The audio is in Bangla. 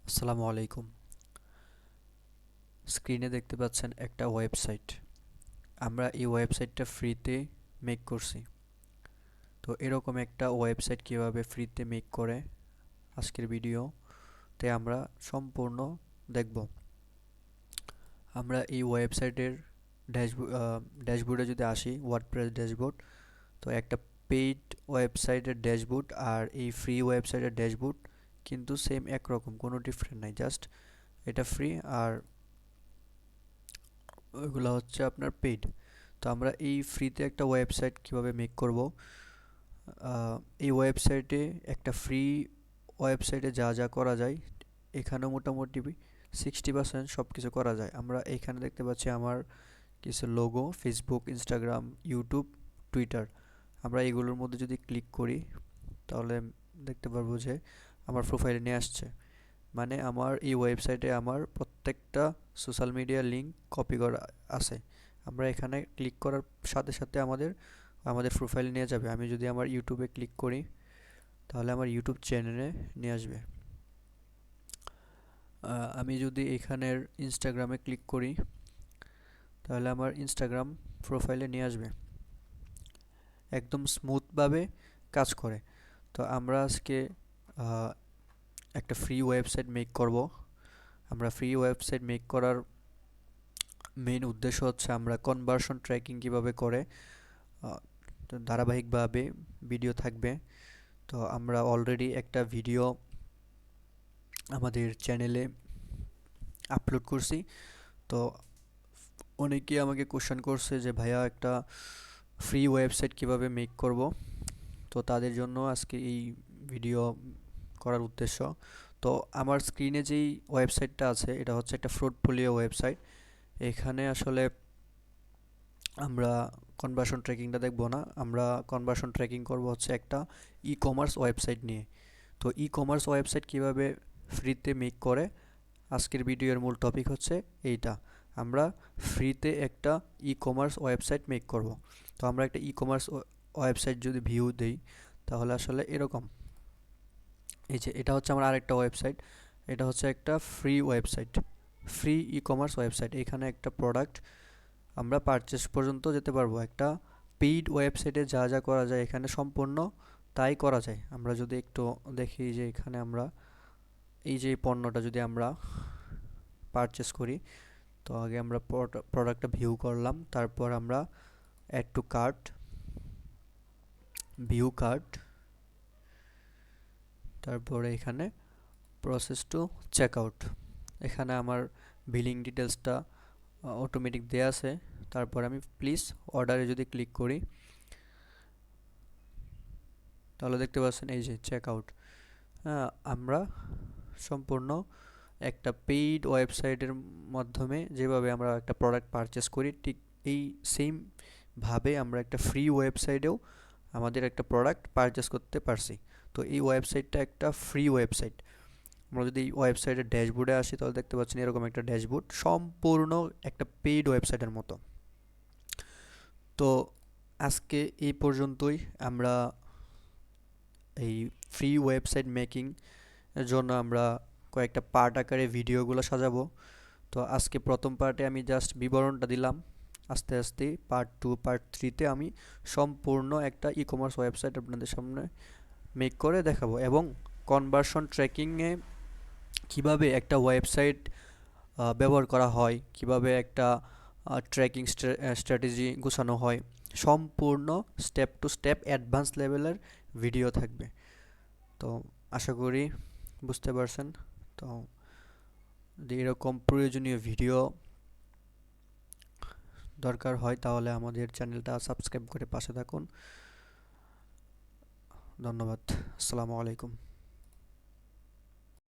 আসসালামু আলাইকুম। স্ক্রিনে দেখতে পাচ্ছেন একটা ওয়েবসাইট। আমরা এই ওয়েবসাইটটা ফ্রিতে মেক করছি। তো এরকম একটা ওয়েবসাইট কিভাবে ফ্রিতে মেক করে আজকের ভিডিওতে আমরা সম্পূর্ণ দেখব। আমরা এই ওয়েবসাইটের ড্যাশবোর্ডে যদি আসি, ওয়ার্ডপ্রেস ড্যাশবোর্ড, তো একটা পেইড ওয়েবসাইটের ড্যাশবোর্ড আর এই ফ্রি ওয়েবসাইটের ড্যাশবোর্ড কিন্তু সেম একরকম, কোনো ডিফারেন্ট নাই। জাস্ট এটা ফ্রি আর ওইগুলো হচ্ছে আপনার পেইড। তো আমরা এই ফ্রিতে একটা ওয়েবসাইট কিভাবে মেক করব, এই ওয়েবসাইটে একটা ফ্রি ওয়েবসাইটে যা যা করা যায় এখানে মোটামুটি 60% সব কিছু করা যায়। আমরা এখানে দেখতে পাচ্ছি আমার কিছু logo, Facebook, Instagram, YouTube, Twitter. আমরা এগুলোর মধ্যে যদি ক্লিক করি তাহলে দেখতে পারবো যে আমার প্রোফাইলে নিয়ে আসছে। মানে আমার এই ওয়েবসাইটে আমার প্রত্যেকটা সোশ্যাল মিডিয়ার লিঙ্ক কপি করা আছে। আমরা এখানে ক্লিক করার সাথে সাথে আমাদের আমাদের প্রোফাইলে নিয়ে যাবে। আমি যদি আমার ইউটিউবে ক্লিক করি তাহলে আমার ইউটিউব চ্যানেলে নিয়ে আসবে। আমি যদি এখানের ইনস্টাগ্রামে ক্লিক করি তাহলে আমার ইনস্টাগ্রাম প্রোফাইলে নিয়ে আসবে। একদম স্মুথভাবে কাজ করে। তো আমরা আজকে আহ, একটা ফ্রি ওয়েবসাইট মেক করব। আমরা ফ্রি ওয়েবসাইট মেক করার মেইন উদ্দেশ্য হচ্ছে আমরা কনভার্সন ট্র্যাকিং কিভাবে করে, তো ধারাবাহিকভাবে ভিডিও থাকবে। তো আমরা অলরেডি একটা ভিডিও আমাদের চ্যানেলে আপলোড করছি। তো অনেকেই আমাকে কোশ্চেন করছে যে ভাইয়া একটা ফ্রি ওয়েবসাইট কিভাবে মেক করব। তো তাদের জন্য আজকে এই ভিডিও করার উদ্দেশ্য। তো আমার স্ক্রিনে যেই ওয়েবসাইটটা আছে এটা হচ্ছে একটা পোর্টফোলিও ওয়েবসাইট। এখানে আসলে আমরা কনভার্সন ট্র্যাকিংটা দেখব না, আমরা কনভার্সন ট্র্যাকিং করব হচ্ছে একটা ই কমার্স ওয়েবসাইট নিয়ে। তো ই কমার্স ওয়েবসাইট কিভাবে ফ্রিতে মেক করে, আজকের ভিডিওর মূল টপিক হচ্ছে এইটা। আমরা ফ্রিতে একটা ই কমার্স ওয়েবসাইট মেক করব। তো আমরা একটা ই কমার্স ওয়েবসাইট যদি ভিউ দেই তাহলে আসলে এরকম, এই যে এটা হচ্ছে আমার আরেকটা ওয়েবসাইট। এটা হচ্ছে একটা free website, free e commerce website. এখানে একটা প্রোডাক্ট আমরা পারচেস পর্যন্ত যেতে পারবো। একটা পেইড ওয়েবসাইটে যা যা করা যায় এখানে সম্পূর্ণ তাই করা যায়। আমরা যদি একটু দেখি যে এখানে আমরা এই যে পণ্যটা যদি আমরা পারচেস করি, তো আগে আমরা প্রোডাক্টটা ভিউ করলাম, তারপর আমরা add to cart, view cart, তারপরে এখানে প্রসেস টু চেক আউট। এখানে আমার বিলিং ডিটেলসটা অটোমেটিক দেয়া আছে। তারপর আমি প্লিজ অর্ডারে যদি ক্লিক করি তাহলে দেখতে পাচ্ছেন এই যে চেক আউট। আমরা সম্পূর্ণ একটা পেইড ওয়েবসাইটের মাধ্যমে যেভাবে আমরা একটা প্রোডাক্ট পারচেস করি ঠিক এই সেম ভাবে আমরা একটা ফ্রি ওয়েবসাইটেও আমাদের একটা প্রোডাক্ট পারচেস করতে পারছি। তো এই ওয়েবসাইটটা একটা ফ্রি ওয়েবসাইট। আমরা যদি এই ওয়েবসাইটের ড্যাশবোর্ডে আসি তাহলে দেখতে পাচ্ছেন এরকম একটা ড্যাশবোর্ড, সম্পূর্ণ একটা পেইড ওয়েবসাইটের মতো। তো আজকে এই পর্যন্তই। আমরা এই ফ্রি ওয়েবসাইট মেকিং এর জন্য আমরা কয়েকটা পার্ট আকারে ভিডিওগুলো সাজাবো। তো আজকে প্রথম পার্টে আমি জাস্ট বিবরণটা দিলাম। আস্তে আস্তে পার্ট 2, পার্ট 3তে আমি সম্পূর্ণ একটা ই কমার্স ওয়েবসাইট আপনাদের সামনে মেক করে দেখাবো, এবং কনভার্সন ট্র্যাকিংয়ে কিভাবে একটা ওয়েবসাইট ব্যবহার করা হয়, কিভাবে একটা ট্র্যাকিং স্ট্র্যাটেজি গোছানো হয়, সম্পূর্ণ স্টেপ টু স্টেপ অ্যাডভান্স লেভেলের ভিডিও থাকবে। তো আশা করি বুঝতে পারছেন। তো যদি এরকম প্রয়োজনীয় ভিডিও দরকার হয় তাহলে আমাদের চ্যানেলটা সাবস্ক্রাইব করে পাশে থাকুন। ধন্যবাদ। আসসালামু আলাইকুম।